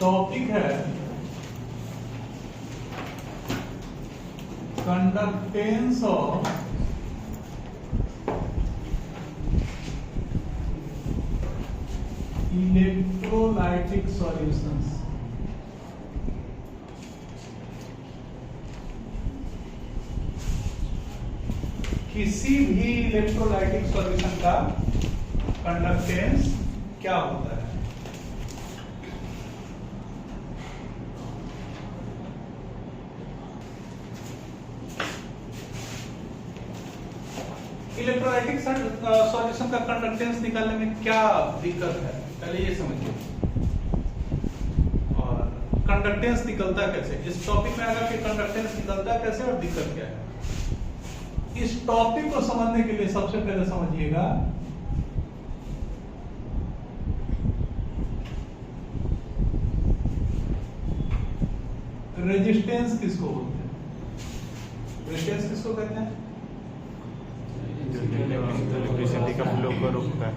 Topic है conductance of electrolytic solutions. किसी भी इलेक्ट्रोलाइटिक सॉल्यूशन का कंडक्टेंस क्या होता है? इलेक्ट्रोलाइटिक सॉल्यूशन का कंडक्टेंस निकालने में क्या दिक्कत है, पहले ये समझिए। और कंडक्टेंस निकलता कैसे, इस टॉपिक में आकर के कंडक्टेंस निकलता कैसे और दिक्कत क्या है, इस टॉपिक को समझने के लिए सबसे पहले समझिएगा रेजिस्टेंस किसको बोलते हैं। रेजिस्टेंस किसको कहते हैं? इलेक्ट्रिसिटी का फ्लो को रोकता है।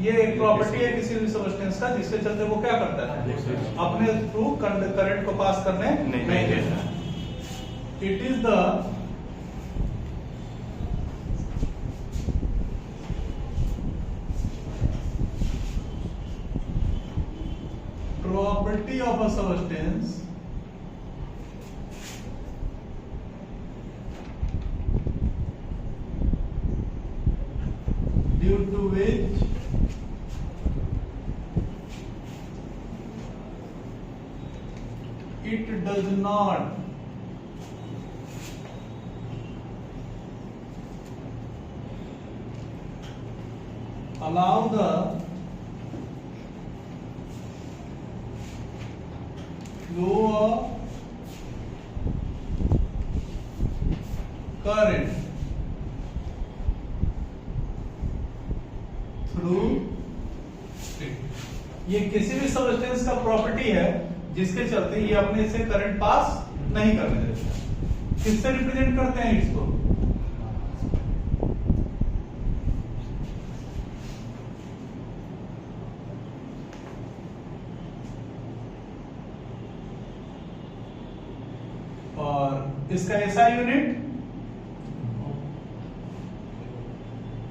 ये एक प्रॉपर्टी है किसी भी सब्सटेंस का, जिसके चलते वो क्या करता है, अपने थ्रू करंट को पास करने नहीं देता। It is the property of a substance due to which it does not allow the flow of current through it। ये किसी भी सब्सटेंस का प्रॉपर्टी है जिसके चलते ये अपने से करंट पास नहीं करने देता। किससे रिप्रेजेंट करते हैं इसको? और इसका SI unit,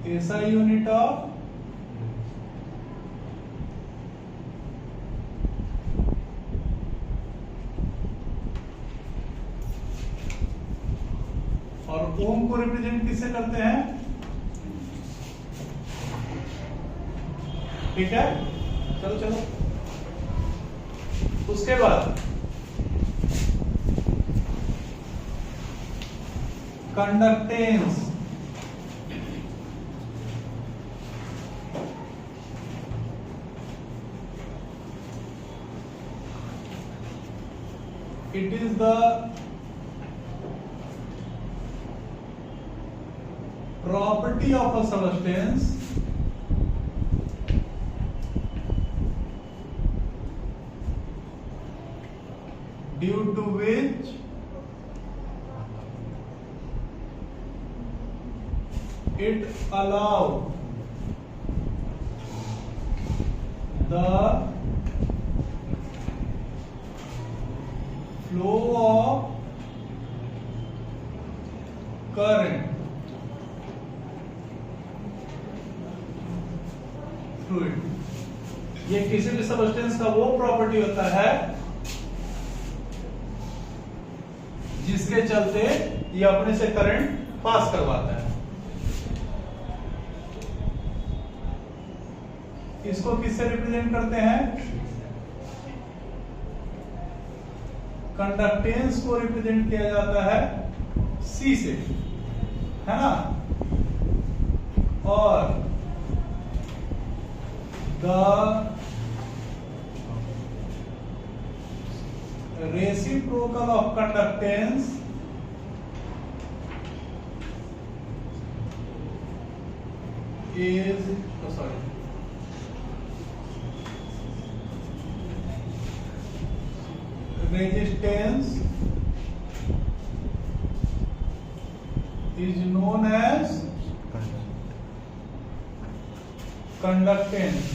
SI unit of और ओम को रिप्रेजेंट किससे करते हैं? ठीक है, चलो चलो। उसके बाद conductance, it is the property of a substance due to which it allow the flow of current through it। ये किसी भी सब्सटेंस का वो प्रॉपर्टी होता है जिसके चलते ये अपने से करंट पास करवाता है। इसको किससे रिप्रेजेंट करते हैं? कंडक्टेंस को रिप्रेजेंट किया जाता है C से, है ना। और the reciprocal of conductance is resistance is known as conductance।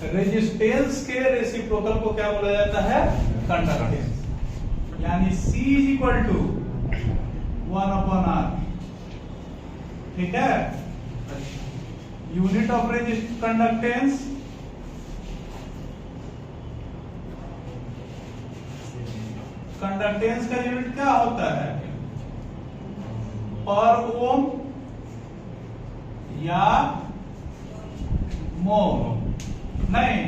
Resistance के रेसिप्रोकल को क्या बोला जाता है? कंडक्टेंस। यानी C is equal to 1/R। ठीक है। यूनिट ऑफ कंडक्टेंस कंडक्टेंस का यूनिट क्या होता है? पर ओम या मोल? नहीं।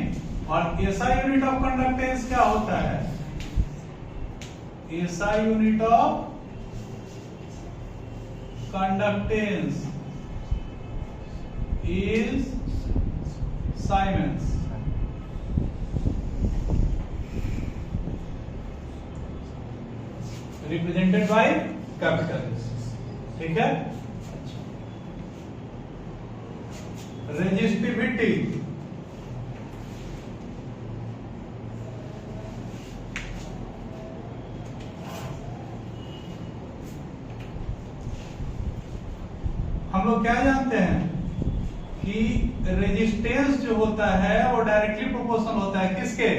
और ऐसा यूनिट ऑफ कंडक्टेंस क्या होता है? ऐसा unit of conductance is siemens. Represented by capital. ठीक है। रेजिस्टिविटी हम लोग क्या जानते हैं कि रेजिस्टेंस जो होता है वो डायरेक्टली प्रोपोर्शनल होता है किसके?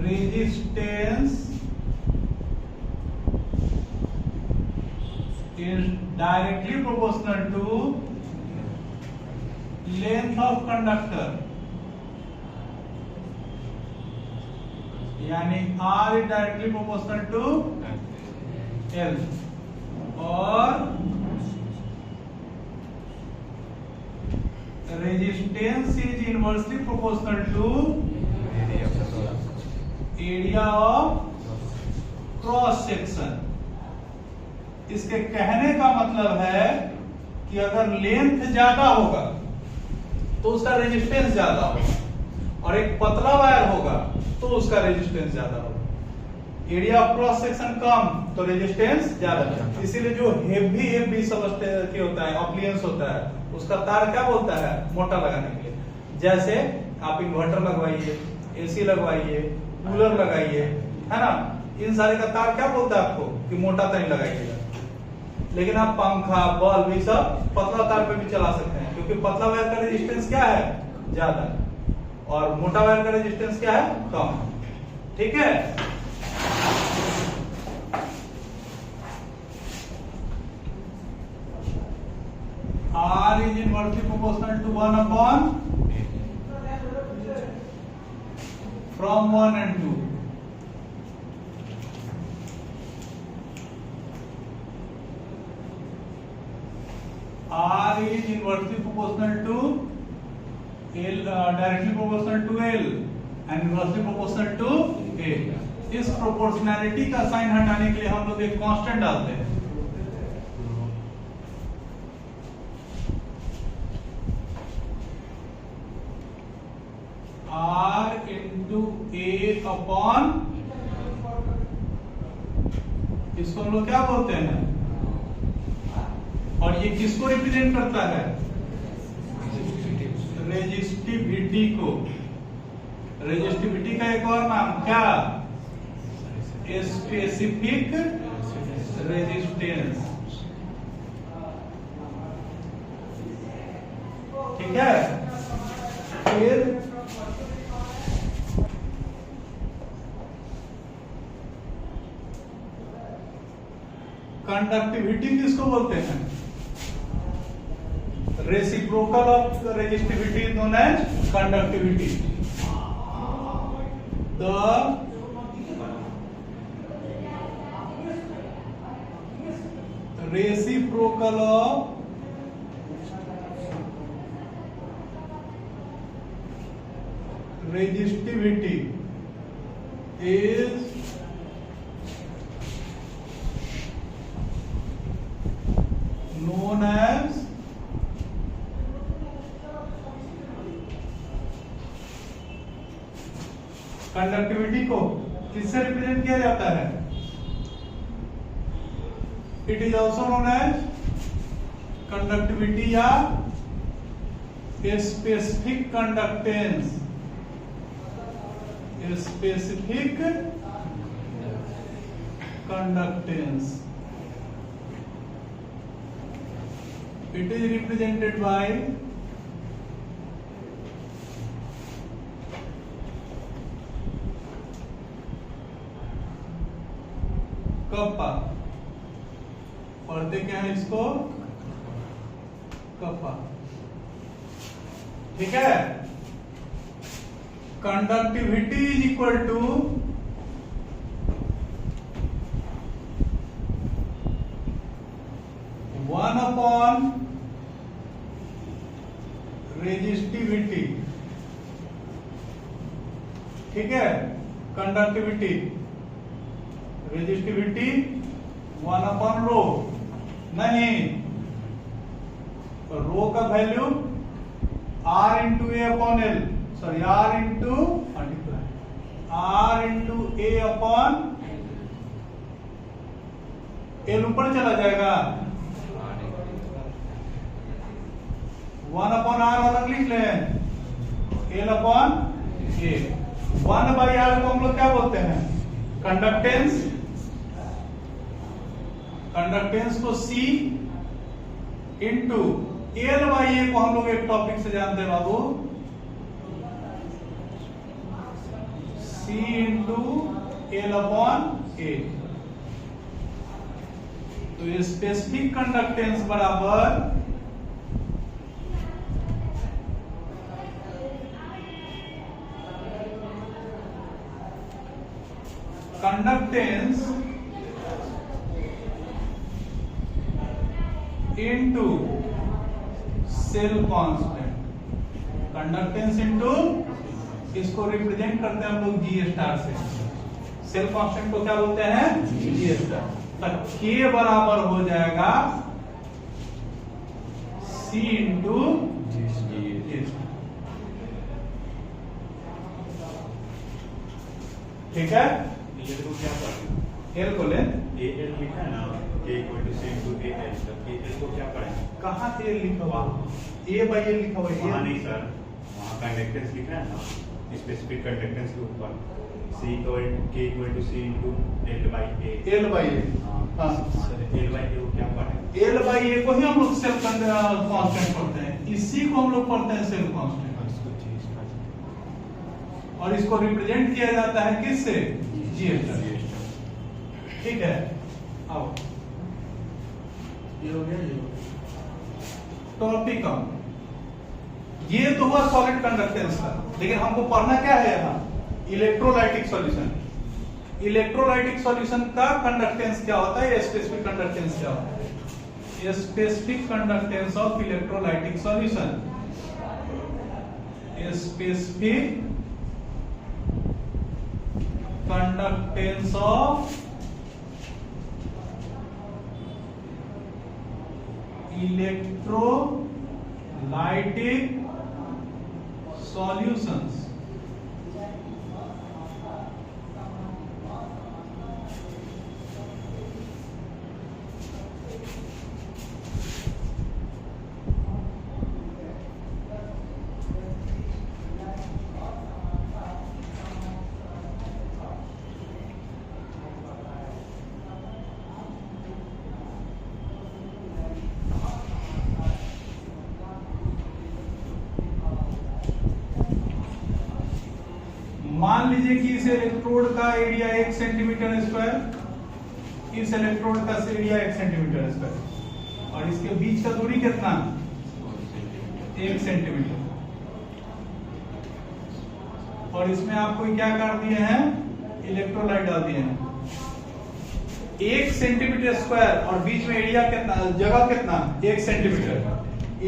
Resistance is directly proportional to length of conductor, यानी R is directly proportional to L, और resistance is inversely proportional to area of cross section। इसके कहने का मतलब है कि अगर लेंथ ज्यादा होगा तो उसका रेजिस्टेंस ज्यादा होगा, और एक पतला वायर होगा तो उसका रेजिस्टेंस ज्यादा होगा। एरिया ऑफ क्रॉस सेक्शन कम तो रेजिस्टेंस ज्यादा। इसीलिए जो हेवी समझते कि होता है अप्लायंस होता है, उसका तार क्या बोलता है? मोटा लगाने के लिए। जैसे आप इन्वर्टर लगवाइए, एसी लगवाइए, कूलर लगाइए, है ना, इन सारे का तार क्या बोलता है आपको कि मोटा तार लगाइएगा। लेकिन आप पंखा, बल्ब, ये सब पतला तार पे भी चला सकते हैं, क्योंकि पतला वायर का रेजिस्टेंस क्या है? ज्यादा, और मोटा वायर का रेजिस्टेंस क्या है? कम। ठीक है। R is inversely proportional to 1 upon from 1 and 2. R is inversely proportional to L, directly proportional to L and inversely proportional to A। इस प्रोपोर्शनैलिटी का साइन हटाने के लिए हम लोग एक कांस्टेंट डालते हैं। R into A अपॉन, इसको हम लोग क्या बोलते हैं? और ये किसको रिप्रेजेंट करता है? रेजिस्टिविटी को। रेजिस्टिविटी का एक और नाम क्या? Specific resistance. ठीक है। फिर कंडक्टिविटी किसको बोलते हैं? Reciprocal of resistivity is known as conductivity. The reciprocal of resistivity is known as conductivity को किससे रिप्रेजेंट किया जाता है? It is also known as conductivity या specific conductance. Specific conductance. It is represented by kappa, पढ़ते क्या है इसको, कप्पा। ठीक है। Conductivity is equal to one upon resistivity. ठीक है। कंडक्टिविटी, रेजिस्टिविटी 1 अपॉन रो, नहीं, रो का value R into A upon L, sorry R into A upon L, ऊपर चला जाएगा। 1 अपॉन R अलग लिख लें, L upon A. 1 by R को हम लोग क्या बोलते हैं, कंडक्टेंस। कंडक्टेंस को C into L by A को हम लोग एक टॉपिक से जानते हैं बाबू, C into L upon A. तो ये स्पेसिफिक कंडक्टेंस बराबर conductance into cell constant. Conductance into, इसको रिप्रेजेंट करते हैं हम लोग जी स्टार से। सेल कांस्टेंट को क्या बोलते हैं, जी स्टार। तब के बराबर हो जाएगा सी इंटू जी। ठीक है। एल को क्या पढ़ेंगे, एल को ले, एल लिखा है ना, A equal to C into A L, तब एल को क्या पढ़ेंगे, कहाँ से एल लिखा हुआ, ए बाई एल लिखा हुआ है। वहाँ नहीं सर, वहाँ कंडक्टेंस लिखा है ना, स्पेसिफिक कंडक्टेंस के ऊपर C equal to C into L by A. L by A, हाँ सर एल बाई ए को क्या पढ़ेंगे, एल बाई ए को ही हम लोग सेल कांस्टेंट पढ़ते हैं, इसी को हम लोग पढ़ते हैं सेल कांस्टेंट। और इसको रिप्रेजेंट किया जाता है किससे, जी स्टार। ठीक है। आओ, ये हो गया, ये हो गया टॉपिक कम। ये तो हुआ सॉलिड कंडक्टेंस का, लेकिन हमको पढ़ना क्या है यहाँ, इलेक्ट्रोलाइटिक सॉल्यूशन। इलेक्ट्रोलाइटिक सॉल्यूशन का कंडक्टेंस क्या होता है, स्पेसिफिक कंडक्टेंस क्या होता है। Specific conductance of electrolytic solution, specific conductance of electrolytic solutions. मान लीजिए कि इस इलेक्ट्रोड का एरिया 1 सेंटीमीटर स्क्वायर, इस इलेक्ट्रोड का एरिया 1 सेंटीमीटर स्क्वायर, और इसके बीच का दूरी कितना, 1 सेंटीमीटर। और इसमें आपको क्या कर दिए हैं, इलेक्ट्रोलाइट डाल दिए हैं। 1 सेंटीमीटर स्क्वायर और बीच में एरिया कितना, जगह कितना, 1 सेंटीमीटर।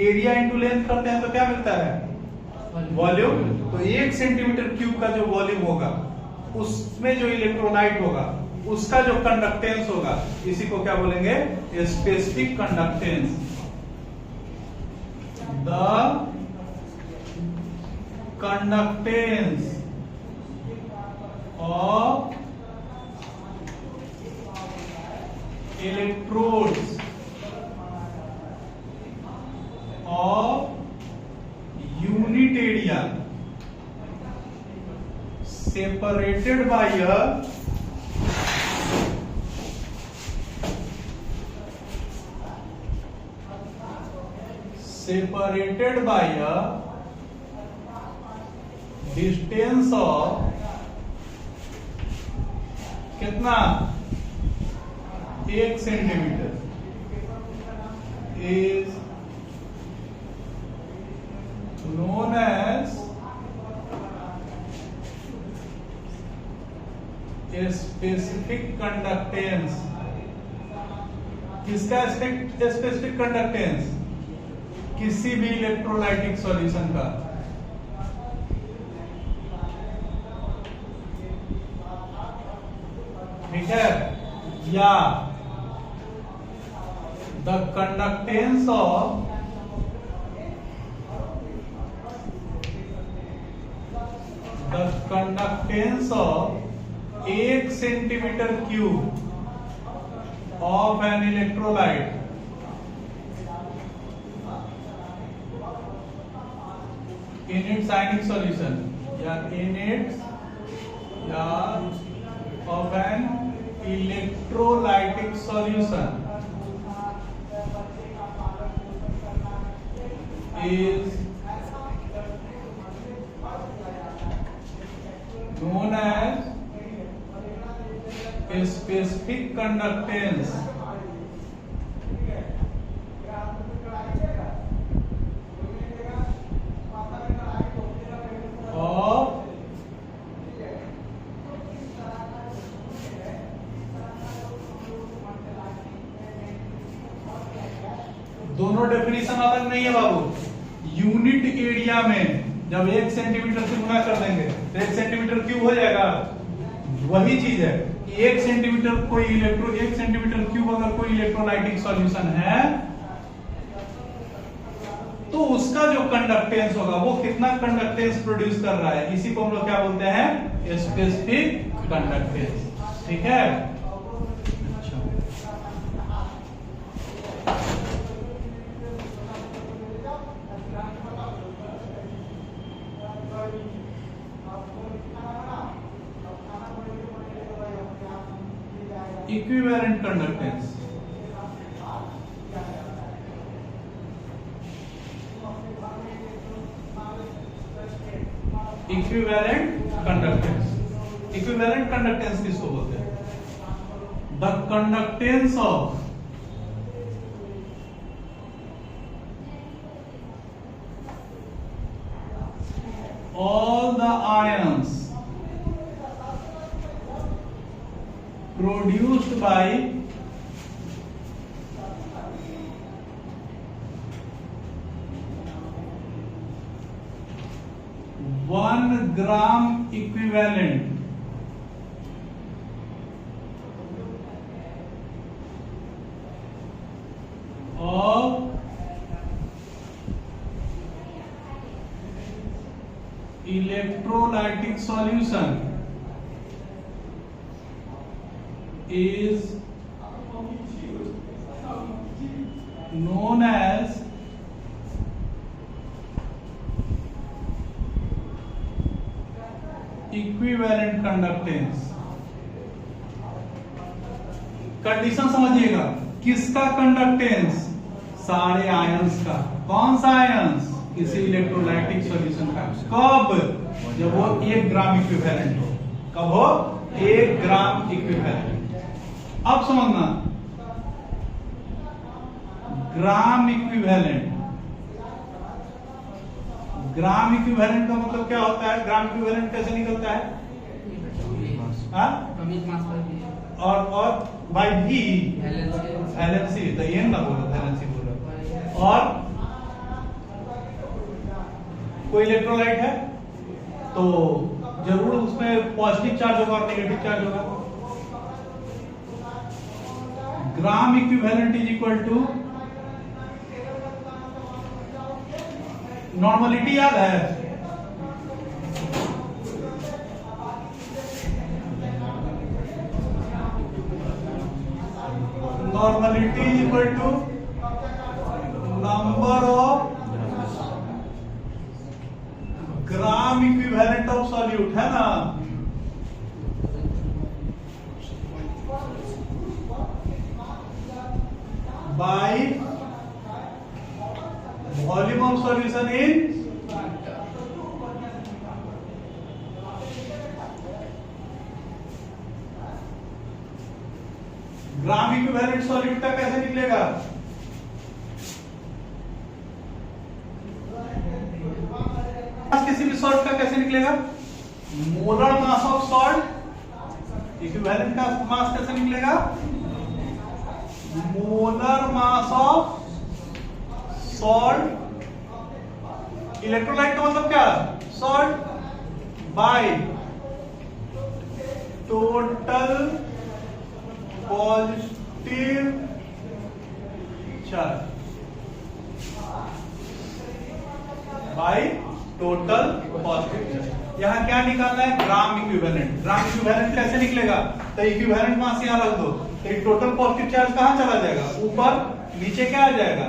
एरिया इंटू लेंथ करते हैं तो क्या मिलता है, वॉल्यूम। तो 1 सेंटीमीटर क्यूब का जो वॉल्यूम होगा, उसमें जो इलेक्ट्रोलाइट होगा, उसका जो कंडक्टेंस होगा, इसी को क्या बोलेंगे, specific conductance. The conductance of electrodes of unit area separated by a separated by a distance of कितना 1 centimetre is known as a specific conductance. किसका स्पेसिफिक कंडक्टेंस? किसी भी इलेक्ट्रोलाइटिक सॉल्यूशन का। ठीक है, या द कंडक्टेंस ऑफ एक centimetre cube of an electrolyte in its ionic solution of an electrolytic solution is known as a specific conductance of दोनों definition अलग नहीं है बाबू। यूनिट एरिया में जब 1 सेंटीमीटर से गुना कर देंगे तो 1 सेंटीमीटर क्यूब हो जाएगा। वही चीज है कि 1 सेंटीमीटर क्यूब अगर कोई इलेक्ट्रोलाइटिक सॉल्यूशन है तो उसका जो कंडक्टेंस होगा वो कितना कंडक्टेंस प्रोड्यूस कर रहा है, इसी को हम लोग क्या बोलते हैं? Specific conductance. ठीक है, इक्विवेलेंट कंडक्टेंस। इक्विवेलेंट कंडक्टेंस किसको बोलते हैं? The conductance of all the ions produced by 1 gram equivalent of electrolytic solution is known as equivalent conductance. Condition समझिएगा, किसका कंडक्टेंस? सारे आयंस का। कौन सा आयंस? किसी इलेक्ट्रोलाइटिक सॉल्यूशन का। कब? जब वो 1 ग्राम इक्विवेलेंट हो। कब हो? 1 ग्राम इक्विवेलेंट। अब समझना, ग्राम इक्विवेलेंट का मतलब क्या होता है? ग्राम इक्विवेलेंट कैसे निकलता है? और बाय भी वैलेंसी, तो ये ना बोलो, वैलेंसी बोलो। और कोई इलेक्ट्रोलाइट है तो जरूर उसमें पॉजिटिव चार्ज होगा और नेगेटिव चार्ज होगा। Gram equivalent is equal to, normality याद है? Normality is equal to number of gram equivalent of solute, है ना? By volume of solution in gram equivalent solute का कैसे निकलेगा? किसी भी सॉल्ट का कैसे निकलेगा? Molar mass of salt equivalent का मास कैसे निकलेगा? Molar mass of salt, electrolyte का मतलब क्या? Salt by total positive charge by total positive charge. यहां क्या निकालना है? ग्राम इक्विवेलेंट। ग्राम इक्विवेलेंट कैसे निकलेगा? तो इक्विवेलेंट मास यहां रख दो, तो ये टोटल पॉजिटिव चार्ज कहां चला जाएगा? ऊपर। नीचे क्या आ जाएगा?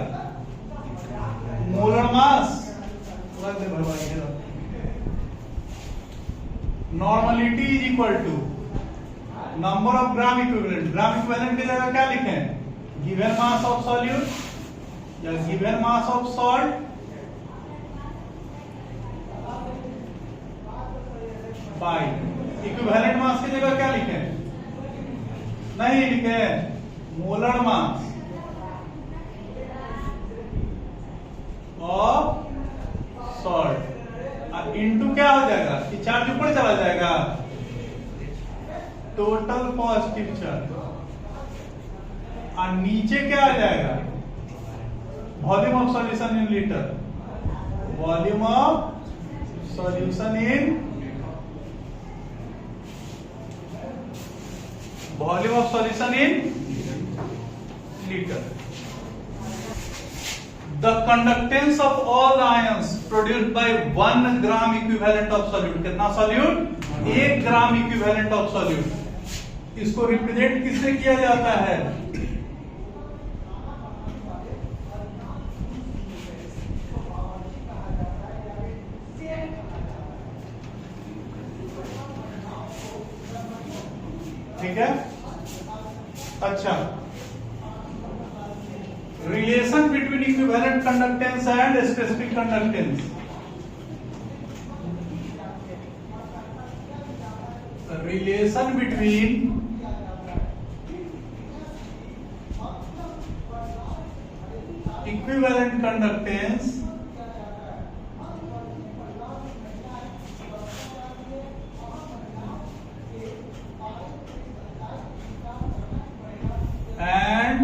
Molar mass. Normality is equal to number of gram equivalent. Gram equivalent की जगह क्या लिखें? गिवन मास ऑफ सॉल्यूट या given mass of salt by equivalent mass की जगह क्या लिखें? नहीं लिखे, molar mass of salt into क्या हो जाएगा? कि चार्ज ऊपर चला जाएगा, टोटल पॉजिटिव चार्ज, और नीचे क्या आ जाएगा? Volume of solution in litre. Volume of solution in volume of solution in litre. The conductance of all the ions produced by 1 gram equivalent of solute। कितना solute? 1 gram equivalent of solute। इसको represent किससे किया जाता है? ठीक है। अच्छा, relation between equivalent conductance and specific conductance. Relation between equivalent conductance and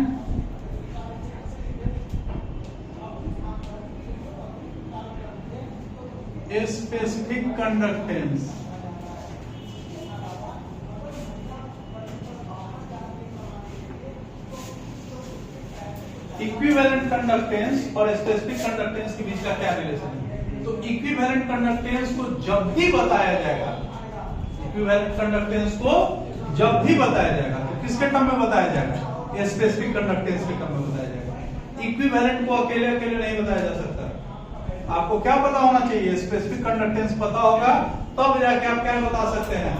a specific conductance। Equivalent conductance और स्पेसिफिक कंडक्टेंस के बीच का क्या रिलेशन है? तो इक्विवेलेंट कंडक्टेंस को जब भी बताया जाएगा, इक्विवेलेंट कंडक्टेंस को जब भी बताया जाएगा तो किसके टर्म में बताया जाएगा? स्पेसिफिक कंडक्टेंस के टर्म में बताया जाएगा। इक्विवेलेंट को अकेले अकेले नहीं बताया जा सकता। आपको क्या पता होना चाहिए? स्पेसिफिक कंडक्टेंस पता होगा तब जाके आप क्या बता सकते हैं?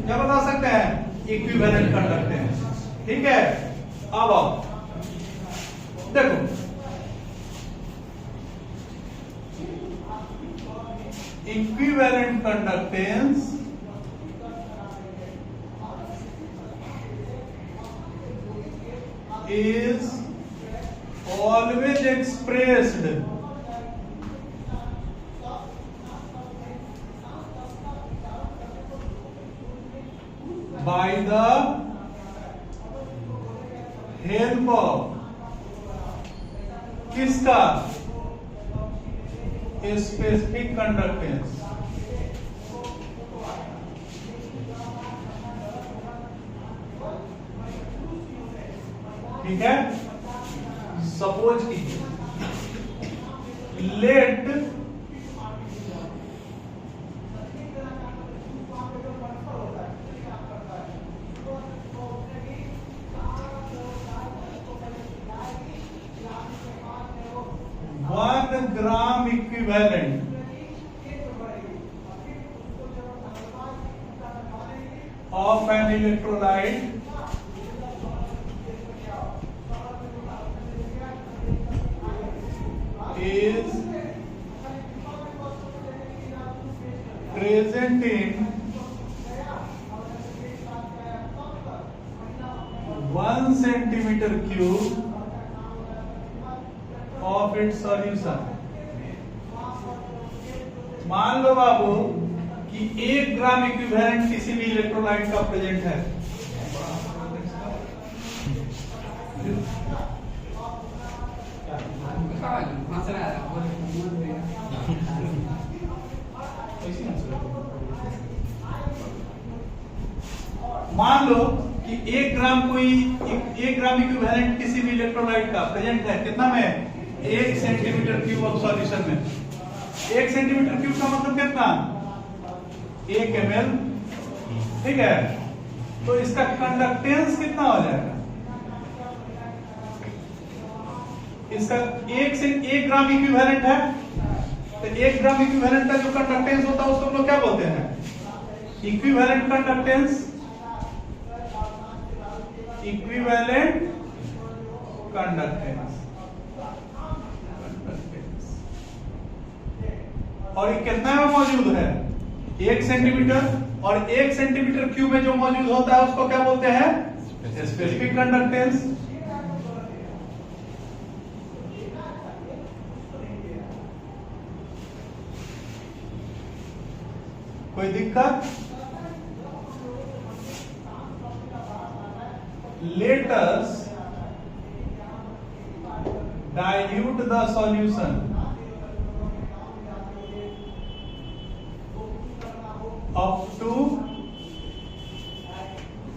क्या बता सकते हैं? Equivalent conductance. ठीक है। अब आओ देखो, equivalent conductance is always expressed by the help of किसका? Specific conductance. ठीक है। सपोज कीजिए, let one gram equivalent of an electrolyte is present in 1 centimeter cube of its solution. मान लो बाबू कि 1 ग्राम इक्विवेलेंट किसी भी इलेक्ट्रोलाइट का प्रेजेंट है। मान लो कि 1 ग्राम इक्विवेलेंट किसी भी इलेक्ट्रोलाइट का प्रेजेंट है कितना में 1 सेंटीमीटर क्यूब ऑफ सॉल्यूशन में। 1 सेंटीमीटर क्यूब का मतलब कितना 1 ml, ठीक है। तो इसका कंडक्टेंस कितना हो जाएगा, इसका 1 ग्राम इक्विवेलेंट है तो 1 ग्राम इक्विवेलेंट का जो कंडक्टेंस होता है उसको हम लोग क्या बोलते हैं, इक्विवेलेंट कंडक्टेंस। इक्विवेलेंट कंडक्टेंस और ये कितना में मौजूद है 1 सेंटीमीटर, और 1 सेंटीमीटर क्यूब में जो मौजूद होता है उसको क्या बोलते हैं, स्पेसिफिक कंडक्टेंस। कोई दिक्कत? Let us dilute the solution up to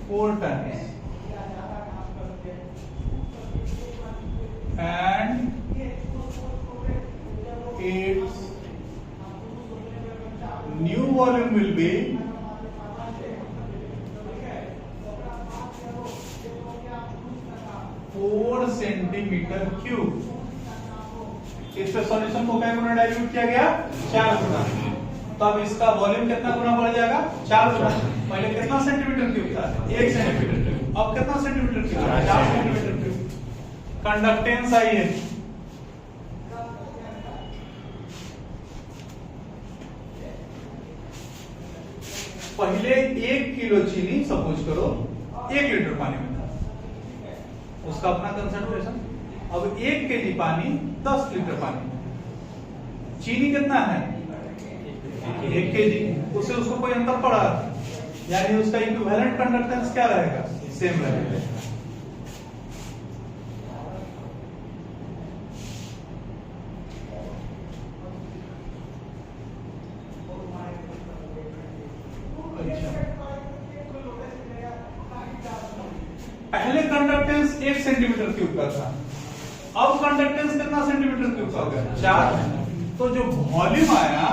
4 times and its new volume will be 4 centimetre cube. इस सॉल्यूशन को क्या गुना डाइल्यूट किया गया 4 गुना, तो अब इसका वॉल्यूम कितना गुना बढ़ जाएगा 4 गुना। पहले कितना सेंटीमीटर क्यूब था 1 सेंटीमीटर क्यूब, अब कितना centimetre cube 4 centimetre cube. Conductance आई है पहले 1 किलो चीनी सपोज करो 1 लीटर पानी में था, उसका अपना कंसंट्रेशन। अब 1 केजी पानी 10 लीटर पानी, चीनी कितना है 1 केजी, उससे उसको कोई अंतर पड़ा, यानी उसका इक्विवेलेंट कंडक्टेंस क्या रहेगा, सेम रहेगा। पहले कंडक्टेंस 1 सेंटीमीटर क्यूब का था, अब कंडक्टेंस कितना सेंटीमीटर क्यूब का हो गया 4। तो जो वॉल्यूम आया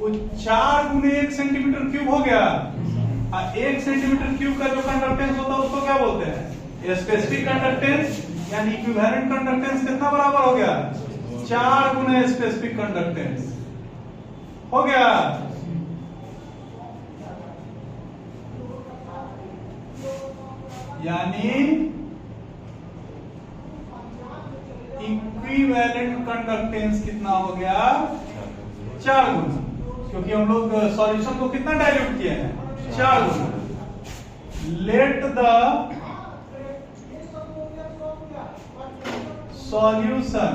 वो 4 गुने 1 सेंटीमीटर क्यूब हो गया। 1 सेंटीमीटर क्यूब का जो कंडक्टेंस होता है उसको क्या बोलते हैं, स्पेसिफिक कंडक्टेंस, यानी इक्विवेलेंट कंडक्टेंस कितना बराबर हो गया 4 गुने स्पेसिफिक कंडक्टेंस हो गया। यानी इक्विवेलेंट कंडक्टेंस कितना हो गया 4 गुना, क्योंकि हम लोग सॉल्यूशन को कितना डाइल्यूट किए हैं 4 गुना। Let the solution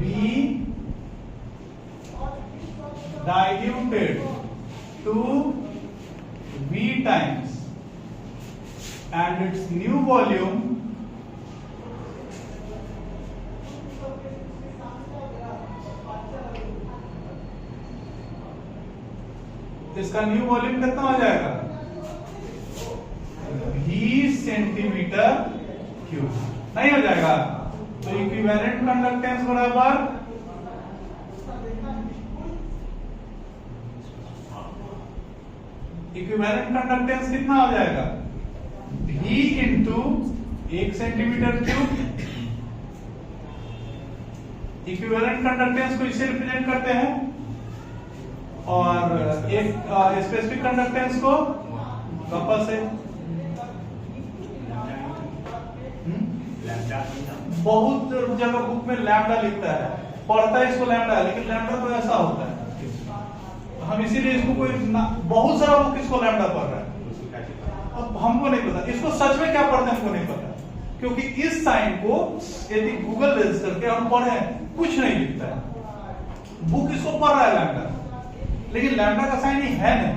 be diluted to V times and its new volume इसका न्यू वॉल्यूम कितना हो जाएगा V सेंटीमीटर क्यूब, नहीं हो जाएगा। तो इक्विवेलेंट कंडक्टेंस बराबर इक्विवेलेंट कंडक्टेंस कितना हो जाएगा V into 1 centimetre cube. Equivalent conductance को इससे रिप्रेजेंट करते हैं और एक स्पेसिफिक कंडक्टेंस को वापस से बहुत जगह बुक में लैम्डा लिखता है, पढ़ता है इसको लैम्डा, लेकिन लैम्डा तो ऐसा होता है, हम इसीलिए इसको बहुत सारा बुक इसको लैम्डा पढ़ रहा है। अब हमको नहीं पता इसको सच में क्या पढ़ते हैं, हमको नहीं पता, क्योंकि इस साइन को यदि गूगल रजिस्टर करके हम पढ़े कुछ नहीं लिखता है, बुक इसको पढ़ रहा है लैम्डा, लेकिन लैम्डा का साइन ही है नहीं,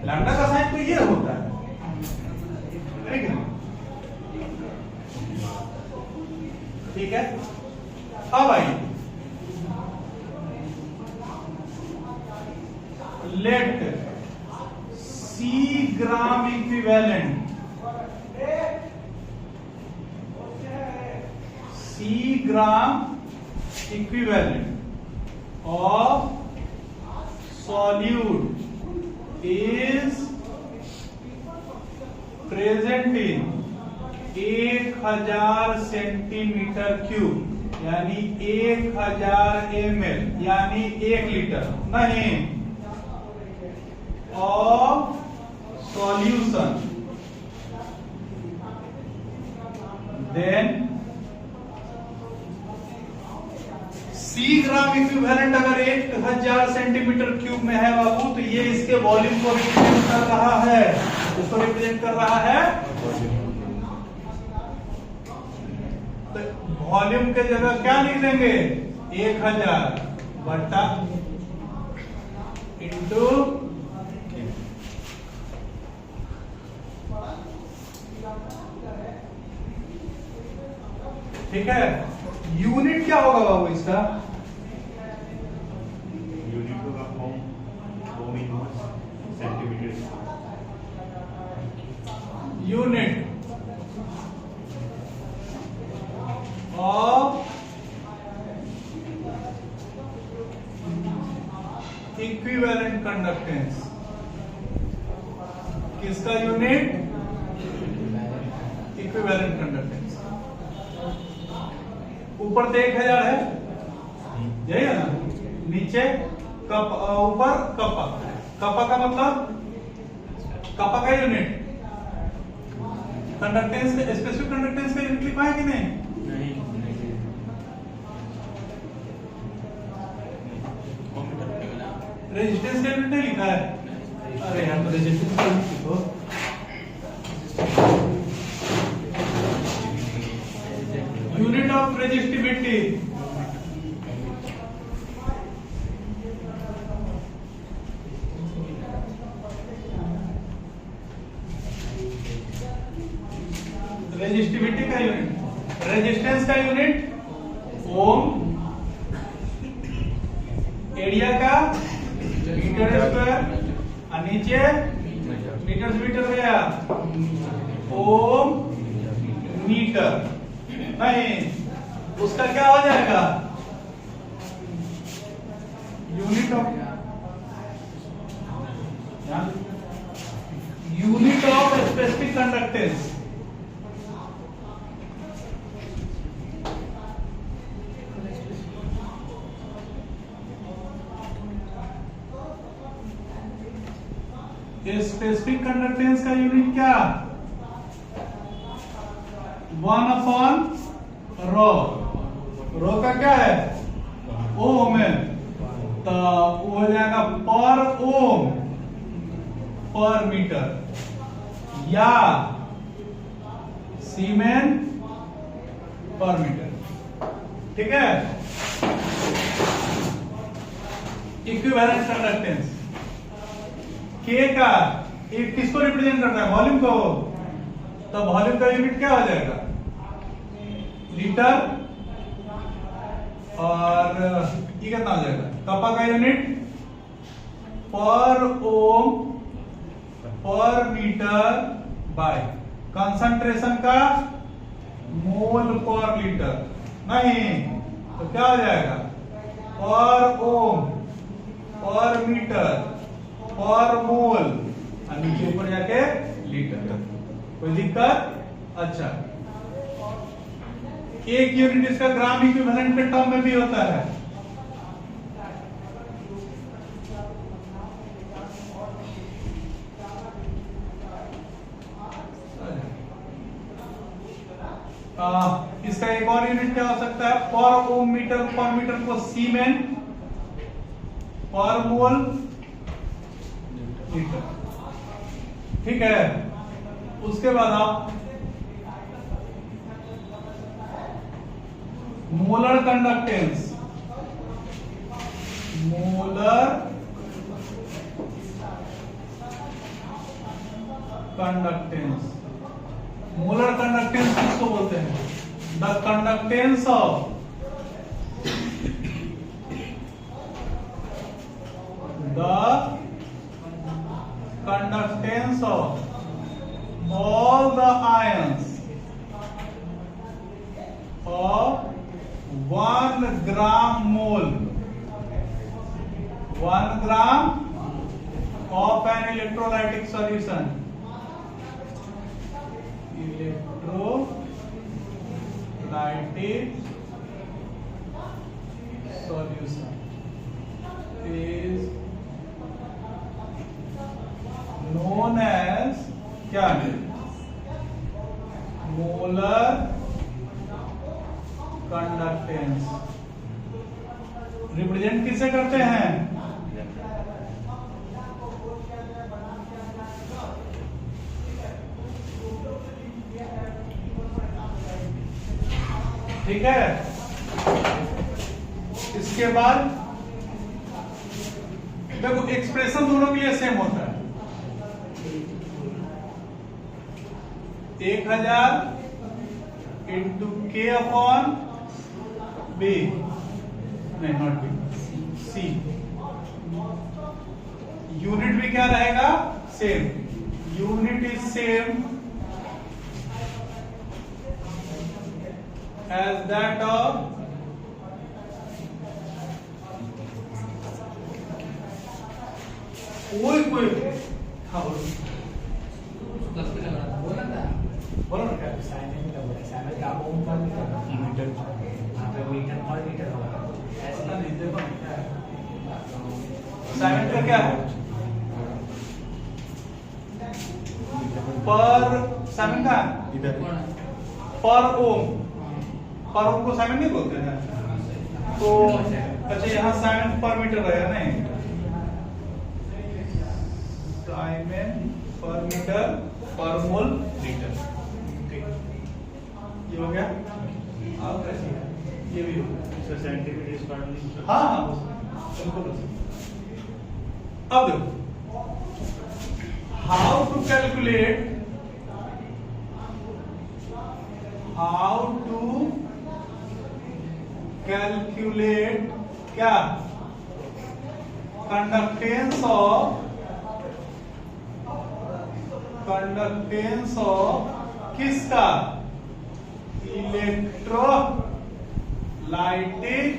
लैम्डा का साइन तो ये होता है, ठीक है? ठीक है, अब आइए let C gram equivalent, C gram equivalent of solute is present in 1000 centimetre cube, यानी 1000 ml, यानी 1 लीटर नहीं, of solution, then C gram equivalent अगर 1000 सेंटीमीटर क्यूब में है बाबू, तो ये इसके वॉल्यूम को रिप्रेजेंट कर रहा है, उसको रिप्रेजेंट कर रहा है, तो वॉल्यूम के जगह क्या लिख देंगे, 1000 बटा इंटू ठीक है। यूनिट क्या होगा बाबू इसका, यूनिट होगा ohm inverse centimetre, unit of equivalent conductance, किसका यूनिट, इक्विवेलेंट कंडक्टेंस, ऊपर तो 1000 है, यही है ना, नीचे कप, ऊपर कपा, कपा का मतलब कपा का यूनिट, कंडक्टेंस, स्पेसिफिक कंडक्टेंस का यूनिट लिखा है कि नहीं, रेजिस्टेंस का यूनिट नहीं लिखा है, अरे यार तो रेजिस्टेंस का यूनिट लिखो, यूनिट ऑफ रेजिस्टिविटी, रेजिस्टिविटी का यूनिट, रेजिस्टेंस का यूनिट ओम, एरिया का मीटर स्क्वायर, और नीचे मीटर से मीटर गया, ओम मीटर नहीं, उसका क्या हो जाएगा, unit of specific conductance, specific conductance का यूनिट क्या, 1/ρ, रो का क्या है, ओम है, तो वो हो जाएगा पर ओम पर मीटर, या सीमेन पर मीटर, ठीक है। इक्विवेलेंट कंडक्टेंस के का एक किसको रिप्रेजेंट करता है, वॉल्यूम को, तो वॉल्यूम का यूनिट क्या हो जाएगा, लीटर, और ये कितना हो जाएगा, कपा का यूनिट पर ओम पर मीटर बाय कंसंट्रेशन का मोल पर लीटर नहीं, तो क्या हो जाएगा, पर ओम पर मीटर पर मोल, और नीचे ऊपर जाके लीटर, कोई दिक्कत, अच्छा। एक यूनिट इसका ग्राम इक्विवेलेंट के टर्म में भी होता है, इसका एक और यूनिट क्या हो सकता है? पर ओम मीटर, पर मीटर को सीमेन, पर मोल मीटर। ठीक है, उसके बाद आप molar conductance, molar conductance, molar conductance किसको बोलते हैं? The conductance of all the ions of 1 gram mole, 1 gram of an electrolytic solution, electrolytic solution is known as क्या है? Molar conductance. रिप्रेजेंट किससे करते हैं? ठीक है, इसके बाद देखो एक्सप्रेशन दोनों के लिए सेम होता है। 1000 इंटू के अपॉन बी, नहीं नॉट बी, सी। यूनिट भी क्या रहेगा? Same. Unit is same as that of कोई हाँ बोलो ना क्या? असाइनमेंट का क्या है? पर साइमन का पर ओम, पर ओम को साइमन नहीं बोलते हैं तो अच्छा यहाँ साइमन पर मीटर रहेगा नहीं, साइमन पर मीटर पर मोल लीटर। ठीक, ये हो गया। अब कैसे ये भी हो गया? Scientific is partly. हाँ हाँ बिल्कुल। अब देखो हाउ टू कैलकुलेट, क्या कंडक्टेंस ऑफ किसका? इलेक्ट्रोलाइटिक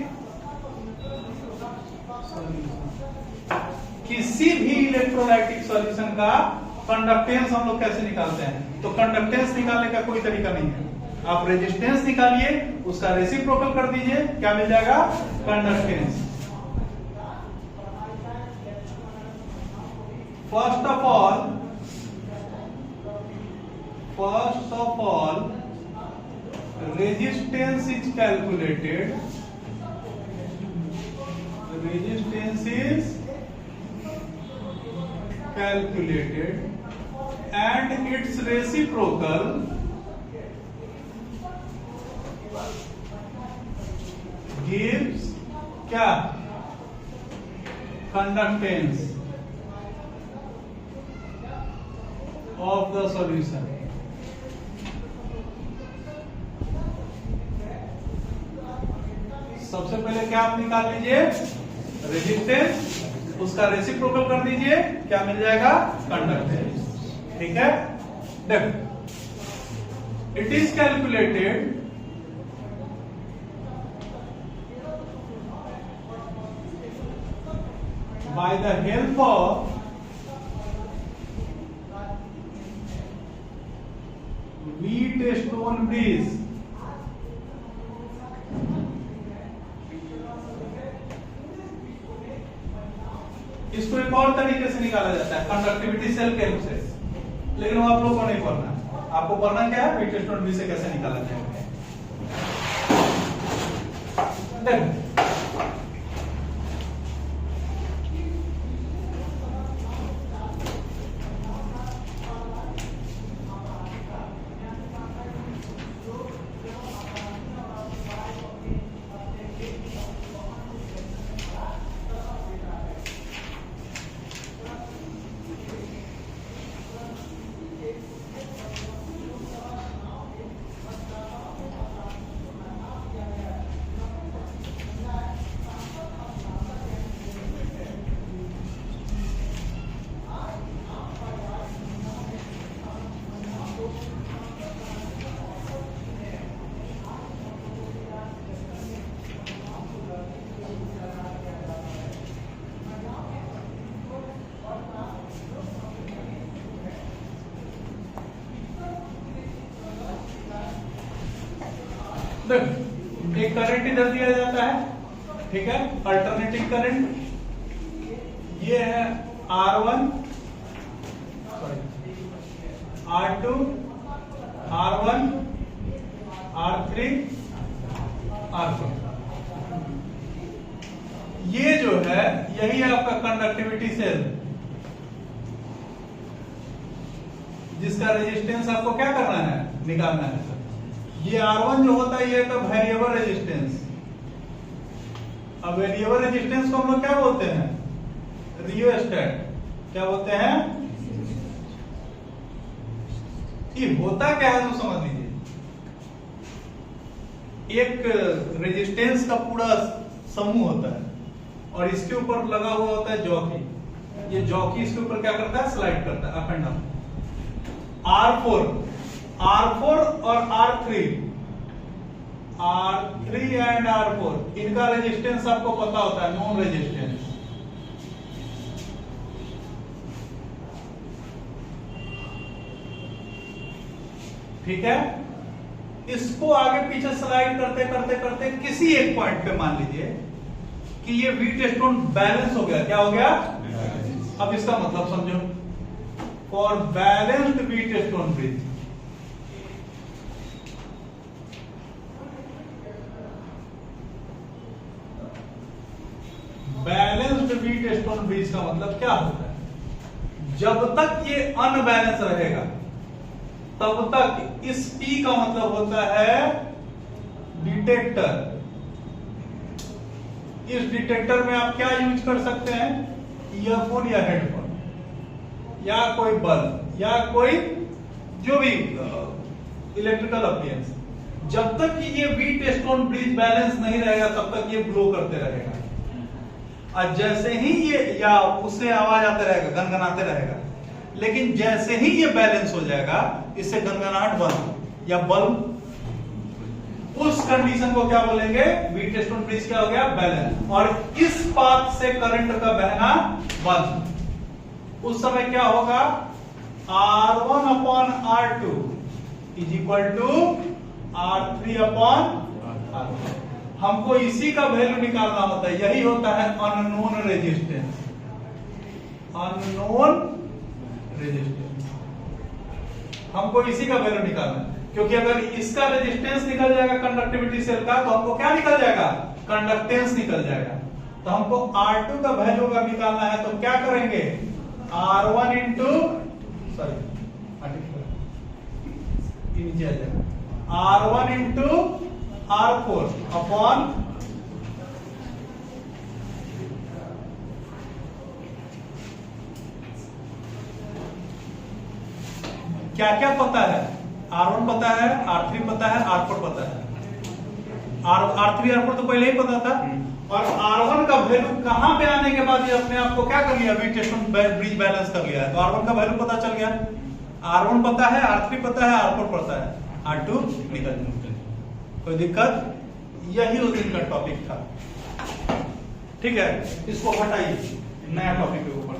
किसी भी इलेक्ट्रोलाइटिक सॉल्यूशन का कंडक्टेंस हम लोग कैसे निकालते हैं? तो कंडक्टेंस निकालने का कोई तरीका नहीं है। आप रेजिस्टेंस निकालिए, उसका रेसिप्रोकल कर दीजिए, क्या मिल जाएगा? Conductance. First of all resistance is calculated, and its reciprocal gives क्या? Conductance of the solution। सबसे पहले क्या आप निकाल लीजिए? रेजिस्टेंस, उसका रेसिप्रोकल कर दीजिए, क्या मिल जाएगा? कंडक्टेंस। ठीक है, देखो it is calculated by the help of Wheatstone bridge। इसको एक और तरीके से निकाला जाता है, कंडक्टिविटी सेल के हेल्प से, लेकिन वो आप लोग को नहीं पढ़ना। आपको पढ़ना क्या है, वी टेस्ट ऑन वी से कैसे निकाला जाएगा। देखो देखो एक करंट इधर दिया जाता है, ठीक है, अल्टरनेटिंग करंट। ये है R1, R2, R1, R3, R4। ये जो है यही है आपका कंडक्टिविटी सेल, जिसका रेजिस्टेंस आपको क्या करना है, निकालना है। ये R1 जो होता है ये तो वेरिएबल रेजिस्टेंस। अब वेरिएबल रेजिस्टेंस को हम लोग क्या बोलते हैं, रियोस्टेट। क्या बोलते हैं, ये होता क्या है तो समझ लीजिए। एक रेजिस्टेंस का पूरा समूह होता है और इसके ऊपर लगा हुआ होता है जॉकी। ये जॉकी इसके ऊपर क्या करता है, स्लाइड करता है अप एंड डाउन। R4 और R3 एंड R4 इनका रेजिस्टेंस आपको पता होता है, नॉन रेजिस्टेंस। ठीक है, इसको आगे पीछे स्लाइड करते करते करते किसी एक पॉइंट पे मान लीजिए कि ये वी टेस्ट ऑन बैलेंस हो गया। क्या हो गया, अब इसका मतलब समझो। For balanced Wheatstone bridge, balanced Wheatstone bridge का मतलब क्या होता है, जब तक ये अनबैलेंस रहेगा तब तक इस P का मतलब होता है डिटेक्टर। इस डिटेक्टर में आप क्या यूज कर सकते हैं, ईयरफोन या हेडफोन या कोई बल्ब या कोई जो भी इलेक्ट्रिकल अप्लायंस। जब तक कि ये Wheatstone bridge balance नहीं रहेगा तब तक ये ब्लो करते रहेगा। और जैसे ही ये या उससे आवाज आते रहेगा, गनगनाते रहेगा। लेकिन जैसे ही ये बैलेंस हो जाएगा, इससे गनगनाहट बंद या बल्ब, उस कंडीशन को क्या बोलेंगे, वी टेस्ट ऑन ब्रिज क्या हो गया, बैलेंस। और इस पाथ से करंट का बहना बंद। उस समय क्या होगा, R1 upon R2 is equal to R3 upon R4। हमको इसी का वैल्यू निकालना होता है, यही होता है अननोन रेजिस्टेंस। अननोन रेजिस्टेंस हमको इसी का वैल्यू निकालना है, क्योंकि अगर इसका रेजिस्टेंस निकल जाएगा कंडक्टिविटी सेल का, तो हमको क्या निकल जाएगा, कंडक्टेंस निकल जाएगा। तो हमको R2 का वैल्यू अगर निकालना है तो क्या करेंगे, R1 into R1 into R4 upon क्या क्या पता है, R1 पता है, R3 पता है, R4 पता है। R3 R4 तो पहले ही पता था। और R1 का वैल्यू कहां पे आने के बाद ये अपने आप को क्या कर लिया, Wheatstone bridge balance कर लिया है। तो R1 का वैल्यू पता चल गया, R1 पता है, R3 पता है, R4 पता है, R2 निकल गया। कोई दिक्कत, यही उस दिन का टॉपिक था। ठीक है, इसको हटाइए, नया टॉपिक के ऊपर।